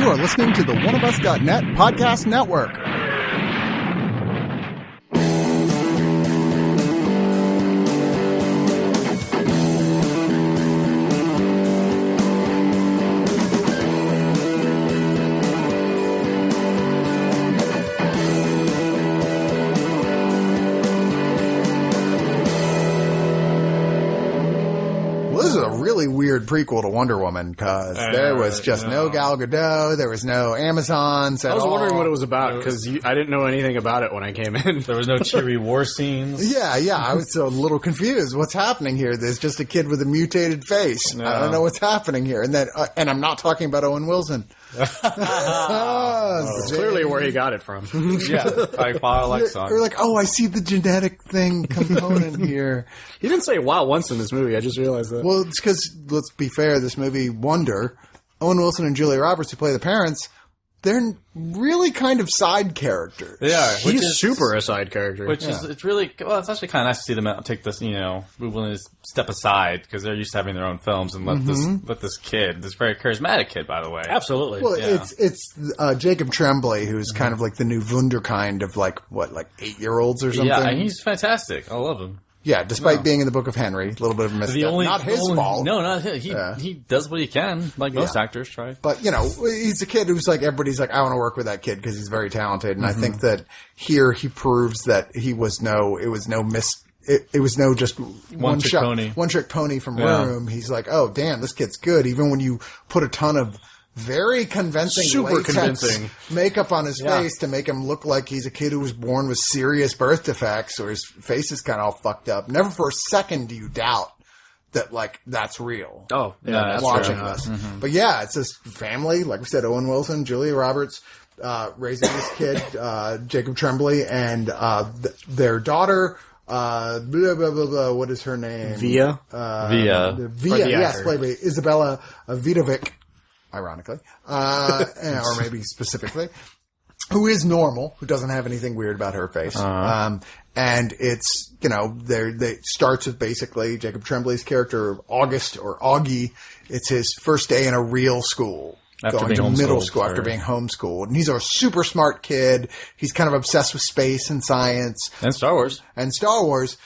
You are listening to the Oneofus.net podcast network. Weird prequel to Wonder Woman because there was just no Gal Gadot, there was no Amazons at all. I was wondering what it was about because I didn't know anything about it when I came in. There was no cheery war scenes. Yeah, I was a little confused. What's happening here? There's just a kid with a mutated face. No. I don't know what's happening here. And then, and I'm not talking about Owen Wilson. It's clearly where he got it from. Yeah, like Lexon. Or like, I see the genetic thing component here. He didn't say wow once in this movie. I just realized that. Well, it's because, let's be fair, this movie, Wonder, Owen Wilson and Julia Roberts, who play the parents, they're really kind of side characters. Yeah, he's super a side character. It's really, well, it's actually kind of nice to see them take this, be willing to step aside because they're used to having their own films and let this kid, this very charismatic kid, by the way. Absolutely. Well, it's Jacob Tremblay, who's kind of like the new Wunderkind of like 8-year-olds or something. Yeah, he's fantastic. I love him. Yeah, despite being in the Book of Henry, a little bit of a misstep. Not his fault. No, not his. He does what he can, like most actors try. But, he's a kid who's like, everybody's like, I want to work with that kid because he's very talented. And I think that here he proves that it was no just one trick pony from Room. He's like, oh, damn, this kid's good. Even when you put a ton of very convincing makeup on his face to make him look like he's a kid who was born with serious birth defects or his face is kind of all fucked up. Never for a second do you doubt that, like, that's real. Oh, yeah, that's watching this. Mm-hmm. But yeah, it's this family, like we said, Owen Wilson, Julia Roberts, raising this kid, Jacob Tremblay, and their daughter, blah, blah, blah, blah, what is her name? Via, yes, played by Isabella Vidovic. Ironically, or maybe specifically, who is normal, who doesn't have anything weird about her face. And it's, they starts with basically Jacob Tremblay's character, August or Augie. It's his first day in a real school. Going to middle school after being homeschooled. And he's a super smart kid. He's kind of obsessed with space and science. And Star Wars.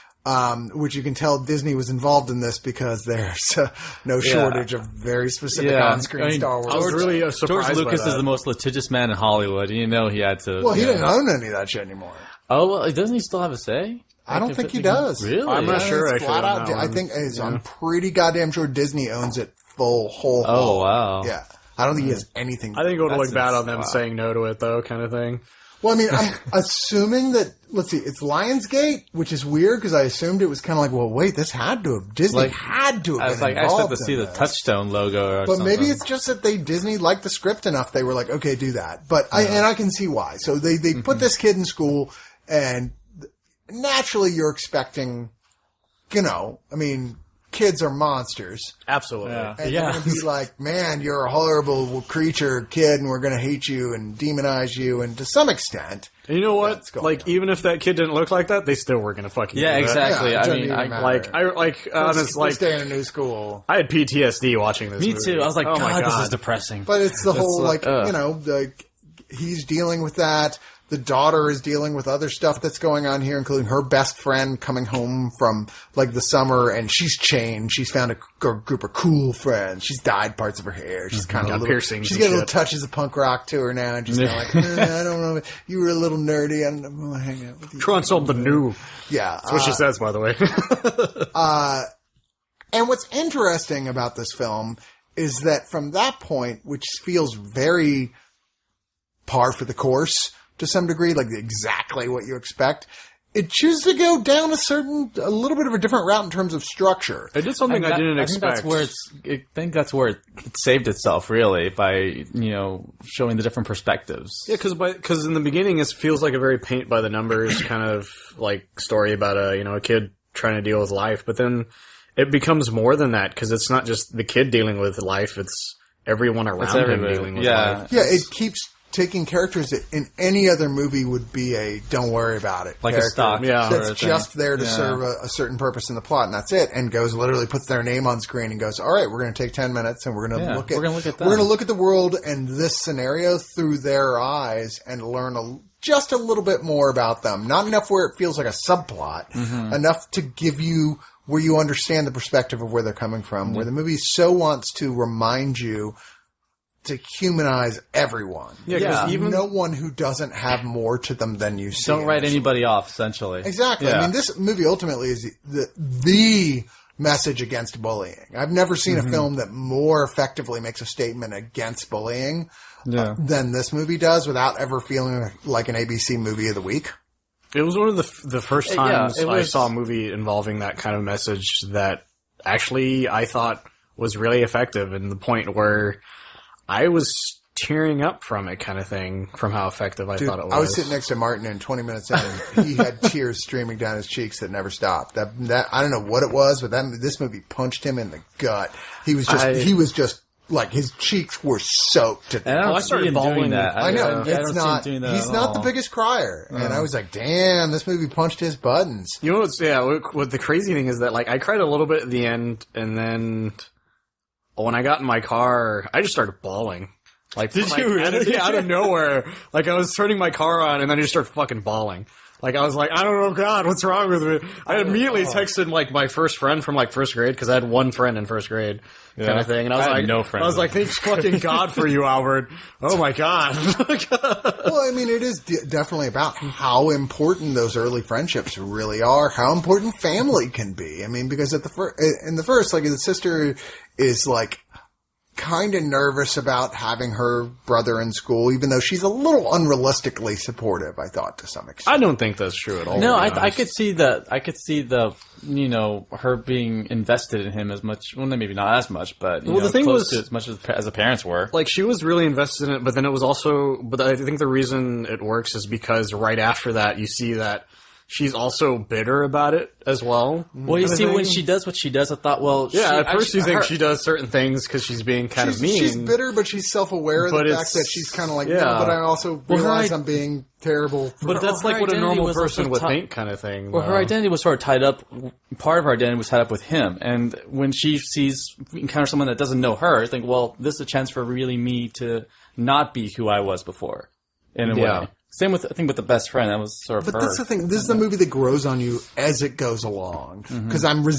Which you can tell Disney was involved in this because there's no shortage of very specific on-screen Star Wars. I was really surprised George Lucas is the most litigious man in Hollywood, and he had to... Well, he didn't own any of that shit anymore. Oh, well, doesn't he still have a say? I don't think he does. Really? I'm not sure. I think I'm pretty goddamn sure Disney owns it whole. Oh, wow. Yeah. I don't think he has anything. I think it would look bad on them saying no to it, though, kind of thing. Well, I mean, I'm assuming that, let's see, it's Lionsgate, which is weird because I assumed it was kind of like, well, wait, Disney had to have been involved. I expect to see the Touchstone logo or something. But maybe it's just that Disney liked the script enough, they were like, okay, do that. But I can see why. So they put this kid in school, and naturally you're expecting, kids are monsters. Absolutely. Yeah. And you're going to be like, man, you're a horrible creature, kid, and we're going to hate you and demonize you. And to some extent... And you know what? Like, even if that kid didn't look like that, they still were going to fucking do that. Exactly. Yeah, I stay in a new school. I had PTSD watching this movie. Me too. I was like, oh God, this is depressing. But it's the whole, he's dealing with that. The daughter is dealing with other stuff that's going on here, including her best friend coming home from, the summer, and she's changed. She's found a group of cool friends. She's dyed parts of her hair. She's kind of piercings. She's got little touches of punk rock to her now, and she's kind of like, I don't know. You were a little nerdy. I don't want to hang out with you. Trying something new. Yeah. That's what she says, by the way. And what's interesting about this film is that from that point, which feels very par for the course, to some degree, like exactly what you expect, it chooses to go down a little bit of a different route in terms of structure. It did something I didn't expect. I think that's where it saved itself, really, by, showing the different perspectives. Yeah, because in the beginning it feels like a very paint by the numbers kind of story about a kid trying to deal with life, but then it becomes more than that because it's not just the kid dealing with life, it's everyone around him dealing with life. Yeah, it keeps taking characters that in any other movie would be a don't worry about it like character. A stock. Yeah. That's just there to serve a certain purpose in the plot, and that's it. And goes literally puts their name on screen and goes, all right, we're going to take 10 minutes and we're going to look at the world and this scenario through their eyes and learn just a little bit more about them. Not enough where it feels like a subplot, enough to give you where you understand the perspective of where they're coming from, where the movie so wants to remind you to humanize everyone. Yeah, because even no one who doesn't have more to them than you see. Don't write anybody off, essentially. Exactly. Yeah. I mean, this movie ultimately is the message against bullying. I've never seen a film that more effectively makes a statement against bullying than this movie does without ever feeling like an ABC movie of the week. It was one of the first times I saw a movie involving that kind of message that actually I thought was really effective, and the point where I was tearing up from it kind of thing, from how effective I thought it was. I was sitting next to Martin, and 20 minutes in, he had tears streaming down his cheeks that never stopped. That I don't know what it was, but this movie punched him in the gut. He was just like his cheeks were soaked. I started bawling. That. I know he's not the biggest crier, and I was like, "Damn, this movie punched his buttons." You know what the crazy thing is that like I cried a little bit at the end, and then when I got in my car, I just started bawling. Like, did you really? Out of nowhere. Like, I was turning my car on, and then I just started fucking bawling. Like, I was like, I don't know, God, what's wrong with me? I immediately texted, like, my first friend from, like, first grade, because I had one friend in first grade, kind of thing. And I was like, no friends. I was like, thanks fucking God for you, Albert. Oh, my God. Well, I mean, it is definitely about how important those early friendships really are, how important family can be. I mean, because in the first, like, the sister is, like, kind of nervous about having her brother in school, even though she's a little unrealistically supportive, I thought, to some extent. I don't think that's true at all. No, I could see the her being invested in him as much. Well, maybe not as much, but the thing was as much as the parents were. Like, she was really invested in it, but then it was also. But I think the reason it works is because right after that, you see that she's also bitter about it as well. Well, you see, when she does what she does, I thought, well, at first you think she does certain things because she's being kind of mean. She's bitter, but she's self-aware of the fact that she's kind of like, no, but I also realize I'm being terrible. But that's like what a normal person would think kind of thing. Well, her identity was sort of tied up, part of her identity was tied up with him. And when she encounters someone that doesn't know her, I think, well, this is a chance for really me to not be who I was before, in a way. Same with, I think, with the best friend. That was sort of her. But that's the thing. This is the movie that grows on you as it goes along. Because I'm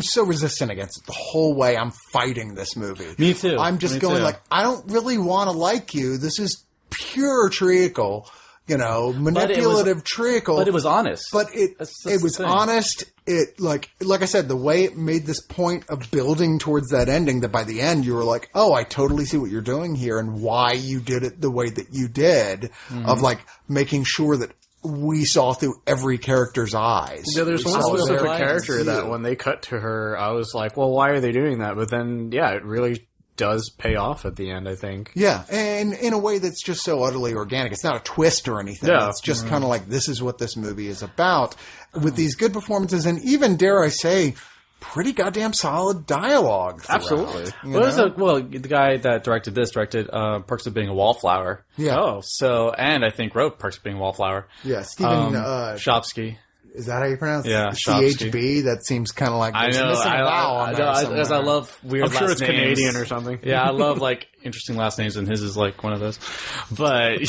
so resistant against it the whole way I'm fighting this movie. Me too. I'm just going like, I don't really want to like you. This is pure treacle. Manipulative treacle. But it was honest. But it was honest. It like I said, the way it made this point of building towards that ending, that by the end you were like, oh, I totally see what you're doing here and why you did it the way that you did, of like making sure that we saw through every character's eyes. Yeah, there's one specific character that when they cut to her, I was like, well, why are they doing that? But then, it really does pay off at the end, I think. Yeah, and in a way that's just so utterly organic. It's not a twist or anything. Yeah. It's just kind of like, this is what this movie is about, with these good performances and even, dare I say, pretty goddamn solid dialogue throughout. Absolutely. The guy that directed Perks of Being a Wallflower. Yeah. Oh, and I think wrote Perks of Being a Wallflower. Yeah, Stephen Shopsky. Is that how you pronounce it? Yeah, CHB? That seems kind of like there's missing a vowel on there somewhere. As I love weird last names. I'm sure it's Canadian or something. Yeah, I love like interesting last names, and his is like one of those. But I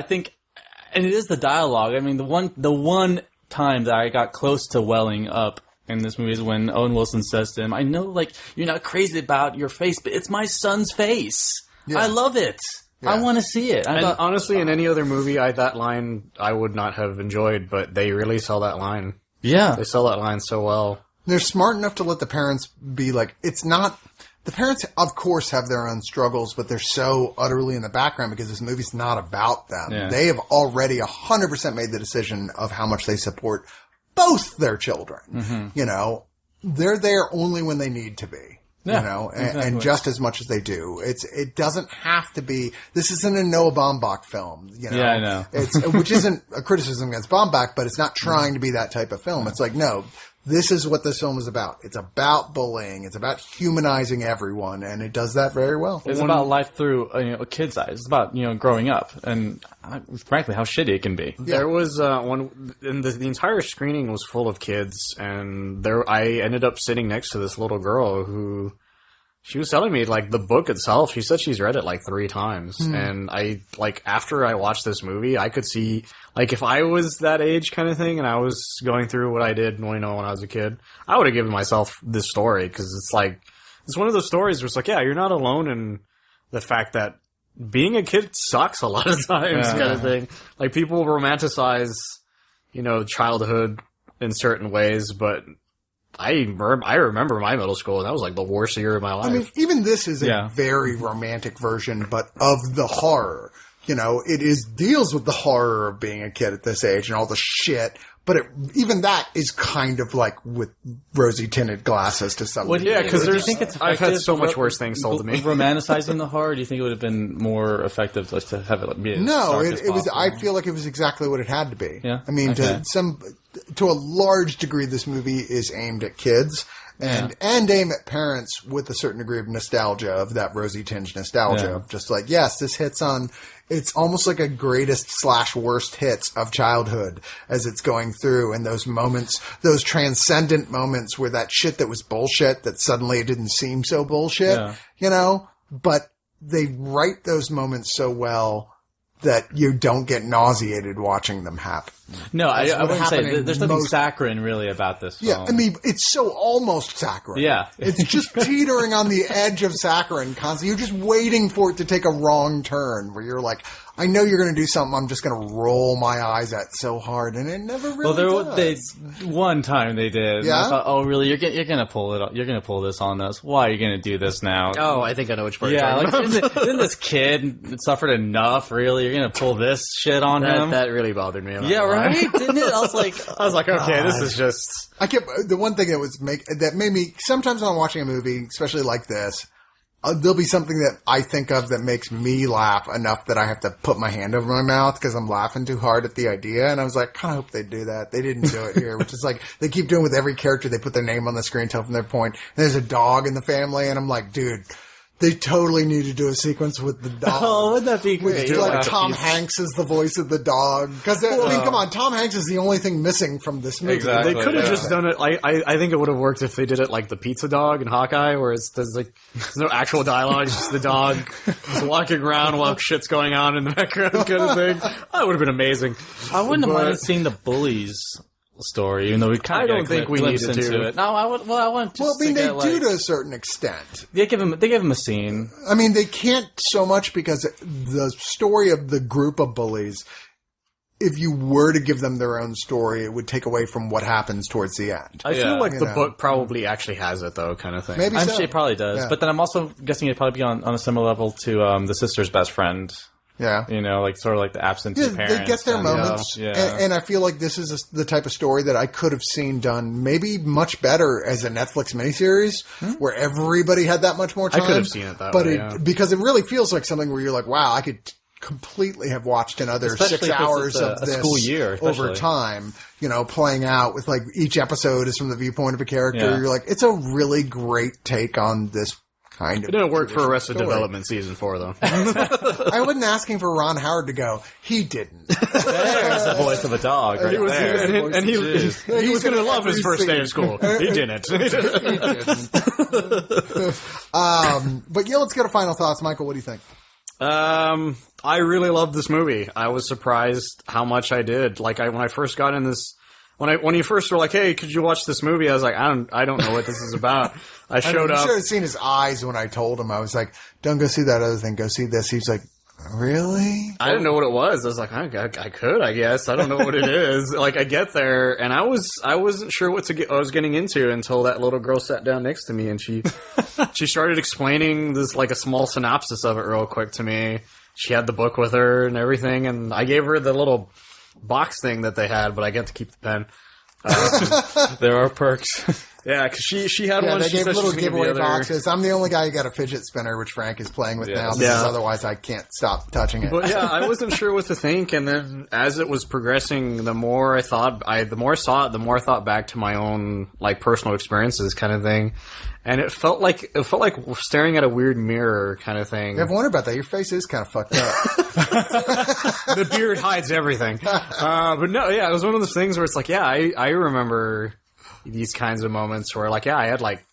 think, and it is the dialogue. I mean, the one time that I got close to welling up in this movie is when Owen Wilson says to him, "I know, like, you're not crazy about your face, but it's my son's face. Yeah. I love it." Yeah. I want to see it. Honestly, in any other movie, that line I would not have enjoyed, but they really sell that line. Yeah. They sell that line so well. They're smart enough to let the parents be like, it's not... The parents, of course, have their own struggles, but they're so utterly in the background because this movie's not about them. Yeah. They have already 100% made the decision of how much they support both their children. Mm-hmm. They're there only when they need to be. Yeah, and just as much as they do. It doesn't have to be, this isn't a Noah Baumbach film, Yeah, I know. Which isn't a criticism against Baumbach, but it's not trying to be that type of film. It's like, no, this is what this film is about. It's about bullying. It's about humanizing everyone, and it does that very well. It's about life through a kid's eyes. It's about growing up, and frankly, how shitty it can be. Yeah. There was one, and the entire screening was full of kids, and I ended up sitting next to this little girl who. She was telling me, like, the book itself, she said she's read it, like, 3 times. And after I watched this movie, I could see, like, if I was that age kind of thing and I was going through what I did, when I was a kid, I would have given myself this story, because it's like, it's one of those stories where it's like, yeah, you're not alone in the fact that being a kid sucks a lot of times, kind of thing. Like, people romanticize, childhood in certain ways, but... I remember my middle school, and that was like the worst year of my life. I mean, even this is a very romantic version, but of the horror. It deals with the horror of being a kid at this age and all the shit, but even that is kind of like with rosy tinted glasses to some degree. Yeah, because I've had so much worse things told to me. Romanticizing the horror, do you think it would have been more effective to have it be it was. I feel like it was exactly what it had to be. Yeah? I mean, to a large degree, this movie is aimed at kids and aim at parents with a certain degree of nostalgia, of that rosy tinge nostalgia of just like, yes, this hits on, it's almost like a greatest / worst hits of childhood as it's going through, and those moments, those transcendent moments where that shit that was bullshit, that suddenly it didn't seem so bullshit, but they write those moments so well that you don't get nauseated watching them happen. No, I wouldn't say there's nothing saccharine really about this film. Yeah, I mean, it's so almost saccharine. Yeah. It's just teetering on the edge of saccharine constantly. You're just waiting for it to take a wrong turn where you're like, I know you're going to do something I'm just going to roll my eyes at so hard, and it never really does. One time they did. Yeah? I thought, oh, really? You're going to pull it? You're going to pull this on us? Why are you going to do this now? Oh, I think I know which part you're talking about. Isn't this kid suffered enough, really? You're going to pull this shit on him? That really bothered me. Yeah, right? Didn't it? I was like, okay, this is just... The one thing that made me, sometimes when I'm watching a movie, especially like this, there'll be something that I think of that makes me laugh enough that I have to put my hand over my mouth because I'm laughing too hard at the idea. And I was like, kind of hope they do that. They didn't do it here, which is like, they keep doing with every character. They put their name on the screen, tell them their point. And there's a dog in the family, and I'm like, dude, they totally need to do a sequence with the dog. Oh, wouldn't that be great? Tom Hanks is the voice of the dog. Because, come on, Tom Hanks is the only thing missing from this movie. Exactly. They could have just done it, I think it would have worked if they did it like the pizza dog in Hawkeye, where there's no actual dialogue, it's just the dog just walking around while shit's going on in the background kind of thing. That would have been amazing. I wouldn't have minded seeing the bullies story, even though we kind of I don't think we needed to. No, I want to. Well, I mean, they do to a certain extent. They give him a scene. I mean, they can't so much because the story of the group of bullies, if you were to give them their own story, it would take away from what happens towards the end. I feel like the book probably actually has it, though, kind of thing. Maybe I'm so. sure it probably does. Yeah. But then I'm also guessing it'd probably be on a similar level to the sister's best friend. Yeah. Sort of like the absentee parents. They get their moments. Yeah. And I feel like this is the type of story that I could have seen done maybe much better as a Netflix miniseries where everybody had that much more time. I could have seen it that way, because it really feels like something where you're like, wow, I could completely have watched another 6 hours of this school year, over time, playing out with like each episode is from the viewpoint of a character. Yeah. You're like, it's a really great take on this kind of. It didn't work for Arrested Development Season 4, though. I wasn't asking for Ron Howard to go. He didn't. There's the voice of a dog right there. And he was going to love his first day of school. He didn't. But let's get a final thoughts. Michael, what do you think? I really loved this movie. I was surprised how much I did. Like, when I first got in this... When you first were like, hey, could you watch this movie? I was like, I don't know what this is about. I showed up. You should have seen his eyes when I told him. I was like, don't go see that other thing. Go see this. He's like, really? I didn't know what it was. I was like, I could, I guess. I don't know what it is. Like, I get there, and I wasn't sure what I was getting into until that little girl sat down next to me, and she started explaining this, like, a small synopsis of it real quick to me. She had the book with her and everything, and I gave her the little box thing that they had, but I get to keep the pen. There are perks. Yeah, because she had one. They she gave said little giveaway boxes. I'm the only guy who got a fidget spinner, which Frank is playing with now, because otherwise I can't stop touching it. But yeah, I wasn't sure what to think, and then as it was progressing, the more I saw it, the more I thought back to my own like personal experiences, kind of thing. And it felt like staring at a weird mirror kind of thing. I've wondered about that. Your face is kind of fucked up. The beard hides everything. But no, yeah, it was one of those things where it's like, yeah, I remember these kinds of moments where like, yeah, I had like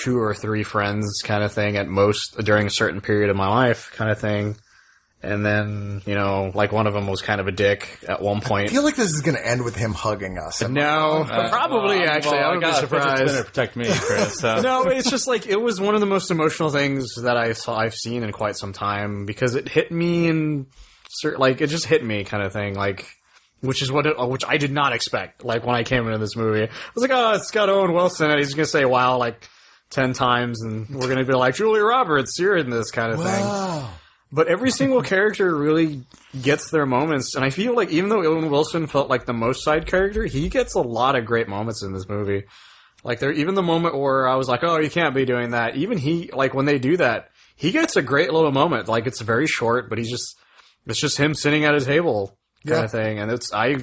2 or 3 friends kind of thing at most during a certain period of my life kind of thing. And then, you know, like one of them was kind of a dick at one point. I feel like this is going to end with him hugging us. No, probably actually. I would be surprised. It's going to protect me, Chris. So. No, it's just like, it was one of the most emotional things that I've seen in quite some time because it hit me it just hit me kind of thing. Like, which I did not expect. Like when I came into this movie, I was like, oh, it's got Owen Wilson and he's going to say wow like 10 times and we're going to be like, Julia Roberts, you're in this kind of thing. But every single character really gets their moments, and I feel like even though Owen Wilson felt like the most side character, he gets a lot of great moments in this movie. Like even the moment where I was like, oh, you can't be doing that. Even he, like when they do that, he gets a great little moment. Like it's very short, but it's just him sitting at a table kind of thing, and it's a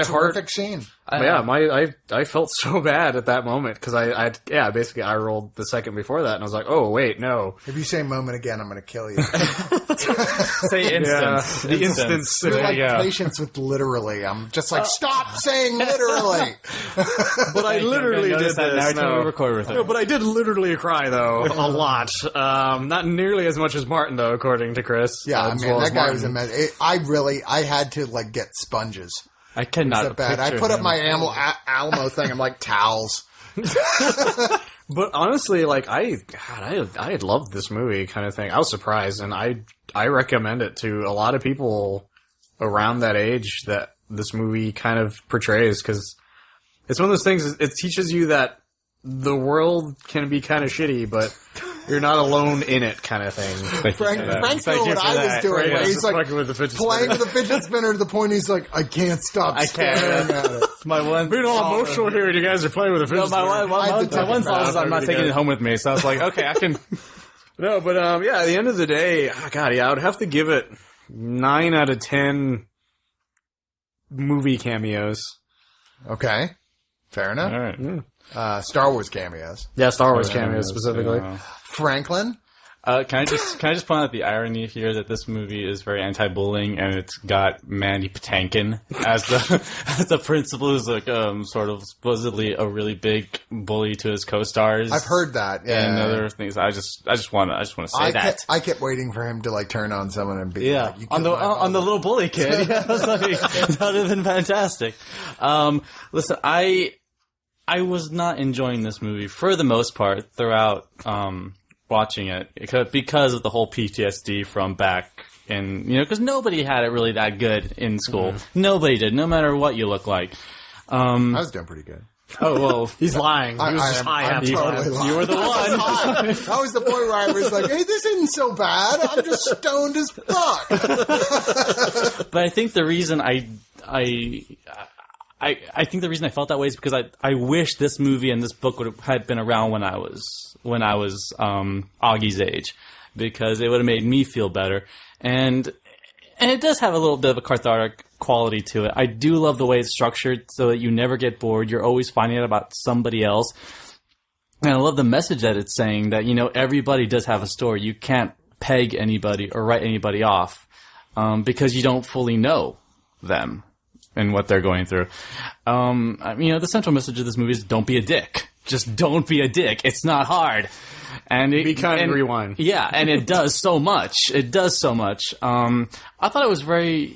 terrific scene. I felt so bad at that moment because basically I rolled the second before that and I was like, oh wait, no. If you say moment again, I'm going to kill you. Say instance. The instance. You're like patience with literally. I'm just like, stop saying literally. But I literally did this. No, but I did literally cry though a lot. Not nearly as much as Martin though, according to Chris. Yeah, that guy was amazing. I had to like get sponges. I cannot. Bad. I put up my Alamo thing. I'm like towels. But honestly, like I loved this movie kind of thing. I was surprised, and I recommend it to a lot of people around that age that this movie kind of portrays because it's one of those things. It teaches you that the world can be kind of shitty, but you're not alone in it, kind of thing. Frank's doing what I was doing. Right? He's like playing with the fidget spinner to the point he's like, I can't stop staring at it. My one being all emotional here, and you guys are playing with a fidget spinner. My one thought is I'm not taking it home with me, so I was like, okay, I can. No, but at the end of the day, I would have to give it 9 out of 10 movie cameos. Okay, fair enough. All right. Yeah. Star Wars cameos. Yeah, Star Wars cameos specifically. Franklin? Can I just point out the irony here that this movie is very anti-bullying and it's got Mandy Patinkin as the principal who's like sort of supposedly a really big bully to his co-stars. I've heard that. Yeah. And other things. I just want to say that. I kept waiting for him to like turn on someone and be like, you on the little bully kid. Yeah, I was like, that would have been fantastic. Listen, I was not enjoying this movie for the most part throughout watching it because of the whole PTSD from back in, because nobody had it really that good in school. Mm-hmm. Nobody did, no matter what you look like. I was doing pretty good. Oh, well, he's lying. He was just high half the time. You were the one. I was the point where I was like, hey, this isn't so bad. I'm just stoned as fuck. But I think the reason I think the reason I felt that way is because I wish this movie and this book had been around when I was Augie's age, because it would have made me feel better. And it does have a little bit of a cathartic quality to it. I do love the way it's structured so that you never get bored. You're always finding out about somebody else. And I love the message that it's saying that, everybody does have a story. You can't peg anybody or write anybody off because you don't fully know them and what they're going through. The central message of this movie is don't be a dick. Just don't be a dick. It's not hard. And be kind and rewind. Yeah, and it does so much. It does so much. I thought it was very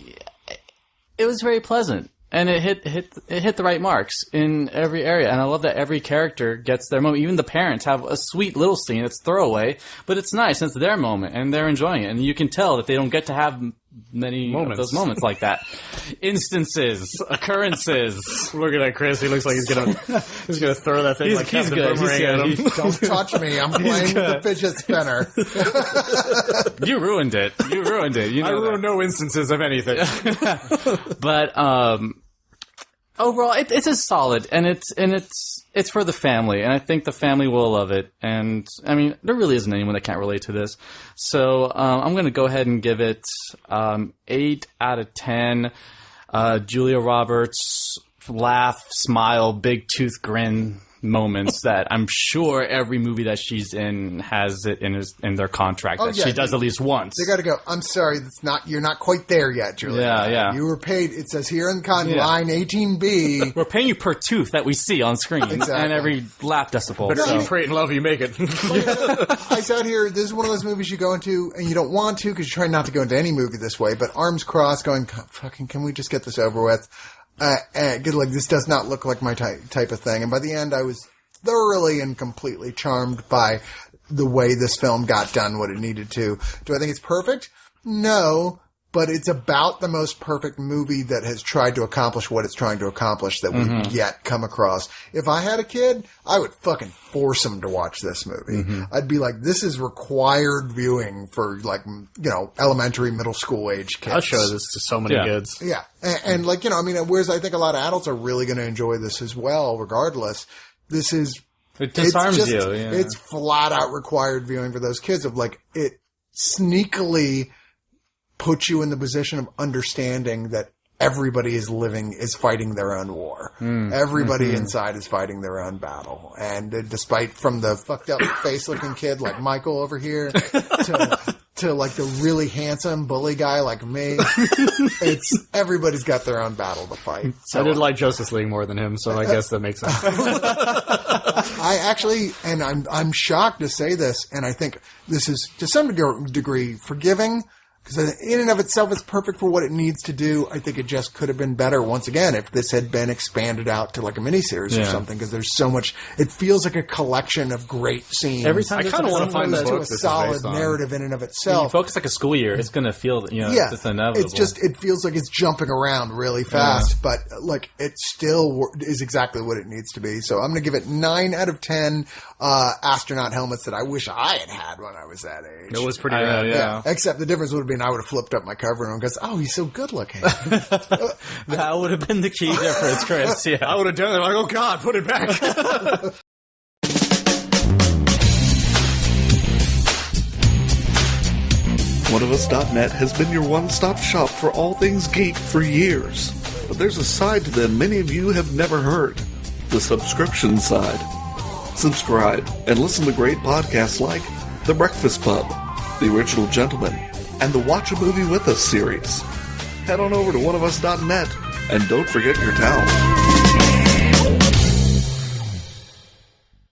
pleasant. And it hit the right marks in every area. And I love that every character gets their moment. Even the parents have a sweet little scene that's throwaway, but it's nice. It's their moment, and they're enjoying it. And you can tell that they don't get to have many of those moments like that. Instances, occurrences. Look at that, Chris. He looks like he's gonna throw that thing he's good. Boomerang at him. Don't touch me. I'm playing with the fidget spinner. You ruined it. I ruined no instances of anything. But overall, it's a solid, and it's for the family, and I think the family will love it. And I mean, there really isn't anyone that can't relate to this. So I'm going to go ahead and give it 8 out of 10. Julia Roberts laugh, smile, big tooth grin moments that I'm sure every movie that she's in has it in their contract that she does at least once. They got to go, I'm sorry, you're not quite there yet, Julia. Yeah. You were paid, it says here in the contract, line 18B. We're paying you per tooth that we see on screen and every laugh decibel. Better pray and love you make it. I sat here, this is one of those movies you go into and you don't want to because you're trying not to go into any movie this way, but arms crossed going, fucking, can we just get this over with? This does not look like my type of thing. And by the end, I was thoroughly and completely charmed by the way this film got done what it needed to. Do I think it's perfect? No, but it's about the most perfect movie that has tried to accomplish what it's trying to accomplish that we've yet come across. If I had a kid, I would fucking force him to watch this movie. I'd be like, this is required viewing for elementary, middle school age kids. I'll show this to so many kids. Yeah. And whereas I think a lot of adults are really going to enjoy this as well, regardless. This is... It disarms you. Yeah. It's flat out required viewing for those kids of it sneakily puts you in the position of understanding that everybody is fighting their own war. Everybody inside is fighting their own battle. And despite from the fucked up face looking kid like Michael over here to like the really handsome bully guy like me, everybody's got their own battle to fight. So I did like Justice League more than him, so I guess that makes sense. I actually, and I'm shocked to say this, and I think this is to some degree forgiving, because in and of itself it's perfect for what it needs to do. I think it just could have been better, once again, if this had been expanded out to like a miniseries or something, because there's so much, it feels like a collection of great scenes. Every time I kind of want to find the book to a solid narrative in and of itself. When you focus like a school year, it's going to feel, it's inevitable. It feels like it's jumping around really fast, but like it still is exactly what it needs to be. So I'm going to give it 9 out of 10 astronaut helmets that I wish I had when I was that age. It was pretty rad, yeah. Except the difference would have been I would have flipped up my cover and goes, oh, he's so good looking. That would have been the key difference, Chris. Yeah, I would have done it. Like, oh God, put it back. Oneofus.net has been your one-stop shop for all things geek for years. But there's a side to them many of you have never heard. The subscription side. Subscribe and listen to great podcasts like The Breakfast Pub, The Original Gentleman, and the Watch a Movie With Us series. Head on over to Oneofus.net and don't forget your towel.